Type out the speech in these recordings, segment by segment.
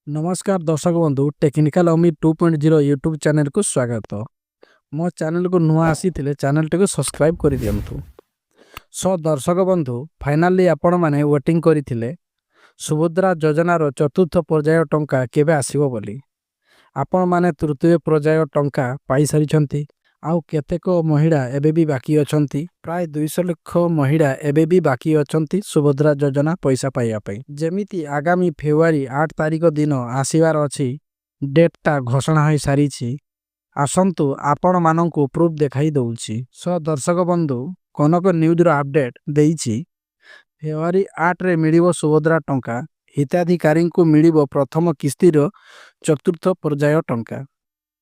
नमस्कार दर्शक बंधु टेक्निकल अमी 2.0 यूट्यूब चैनल को स्वागत। मो चैनल को नुआ आसी चैनल टी को सब्सक्राइब कर दियंतु। सो दर्शक बंधु फाइनाली आपण माने वेटिंग करिथिले सुभद्रा योजनार चतुर्थ पर्याय टंका केबे आसीबो बोली। आपण माने तृतीय पर्याय टंका पाई सारिछंती। आउ केतेक महिला एबे भी बाकी अछंती। प्राय 200 लाख महिला एबे भी बाकी अछंती सुभद्रा योजना पैसा पाइया पई। जेमिति आगामी फेब्रुआरी 8 तारिख दिन आसीबार अछि डेटटा घोषणा होई सारिछि। आसंतु आपण माननकु प्रूफ देखाई दउछि। सो दर्शक बंधु कनक न्यूज रो अपडेट देइछि। फेब्रुआरी 8 रे मिलिबो सुभद्रा टंका। हिताधिकारी को मिलिबो प्रथम किस्तीर चतुर्थ पर्याय टंका।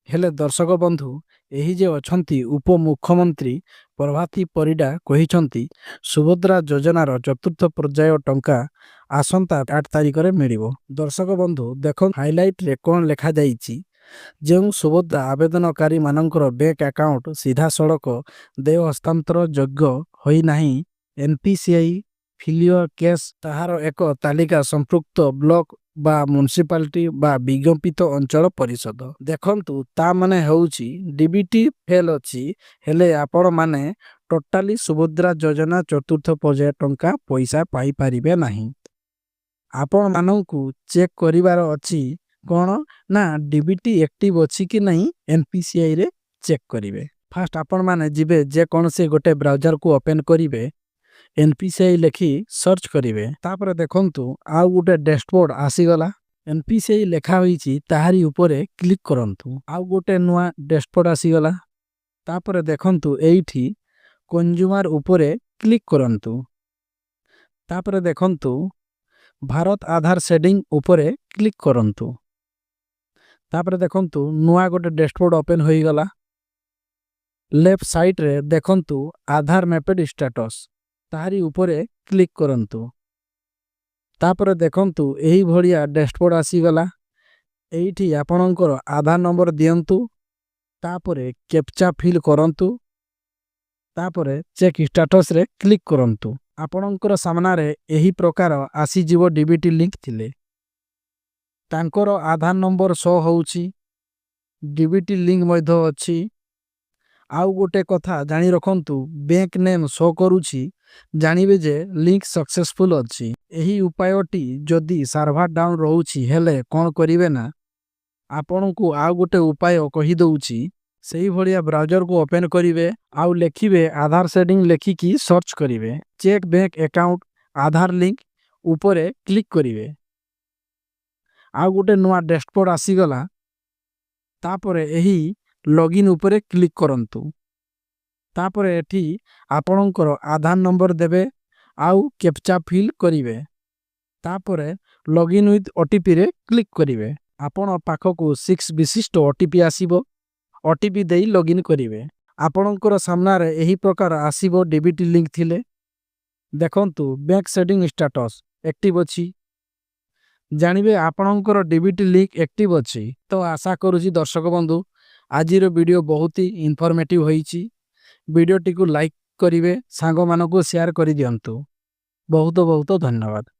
हेले दर्शक बंधु एही जे अछंती उप मुख्यमंत्री प्रभाती परिडा कहिछंती सुभद्रा योजनार चतुर्थ पर्याय टंका आसंता 8 तारिख रे मिलिबो। दर्शक बंधु देखो हाइलाइट रे कोन लेखा जाईछि। जेउ सुभद्रा आवेदनकारी मानकर बैंक अकाउंट सीधा सड़क देय हस्तांतर योग्य होई नाही एनपीसीआई फिलियर केस ताहार एक तालिका संपृक्त ब्लॉक बा म्युनिसिपालिटी बा विज्ञापित अंचल परिषद देखंतु ता माने होउची डीबीटी फेल अछि। हेले आपण माने टोटाली सुभद्रा योजना चतुर्थ पर्याय टंका पैसा पाई परिबे नाही। आपण माननकु चेक करिवार अछि कोन ना डीबीटी एक्टिव अछि कि नहीं एनपीसीआई रे चेक करिवे। फास्ट आपण माने जिबे जे कोन से गोटे ब्राउजर को ओपन करिवे एनपीसीआई लेखि सर्च करिवे। तापर देखंतु आउ गोटे डैशबोर्ड आसी गला। एनपीसीआई लेखा होईची ताहारी ऊपरे क्लिक करंतु। आउ गोटे नुआ डैशबोर्ड आसी गला। तापर देखंतु एइठी कंज्यूमर ऊपरे क्लिक करंतु। तापर देखंतु भारत आधार शेडिंग ऊपरे क्लिक करंतु। तापर देखंतु नुआ गोटे डैशबोर्ड ओपन होई गला। लेफ्ट साइड रे देखंतु आधार मैपेड स्टेटस ताहारी ऊपरे क्लिक करंतु। तापर देखंतु एही भलिया डैशबोर्ड आसी गला। एइठी आपणकर आधार नंबर दियंतु। तापरे कैप्चा फिल करंतु। तापरे चेक स्टेटस रे क्लिक करंतु। आपणकर सामना रे एही प्रकार आसी जीवो डीबीटी लिंक थिले। तांकर आधार नंबर शो होउची डीबीटी लिंक मध्य अछि। आउ गोटे कथा जानी रखंतु बैंक नेम शो करूची जानिबे जे लिंक सक्सेसफुल अछि। एही उपायटी जदि सर्वर डाउन रहउची हेले कोन करिवे ना आपनकु आउ गोटे उपाय कहि दउची। सेही भलिया ब्राउजर को ओपन करिवे आउ लेखिवे आधार शेडिंग लेखि की सर्च करिवे चेक बैंक अकाउंट आधार लिंक ऊपरे क्लिक करिवे। आउ गोटे नुआ डैशबोर्ड आसी गला। तापरे एही लॉगिन ऊपरे क्लिक करंतु। तापरे एठी आपणकर आधार नंबर देबे आउ कैप्चा फिल करिवे। तापरे लॉगिन विथ ओटीपी रे क्लिक करिवे। आपण पाखकु 6 विशिष्ट ओटीपी आसीबो। ओटीपी देई लॉगिन करिवे। आपणकर सामना रे एही प्रकार आसीबो डीबीटी लिंक थिले। देखंतु बैंक शेडिंग स्टेटस एक्टिव अछि। जानिबे आपणकर डीबीटी लिंक एक्टिव अछि। तो आशा करूची दर्शक बंधु आजिर वीडियो बहुत ही इन्फॉर्मेटिव होईची। वीडियो टी को लाइक करिवे सांगो मानको शेयर करि दियंतु। बहुत बहुत धन्यवाद।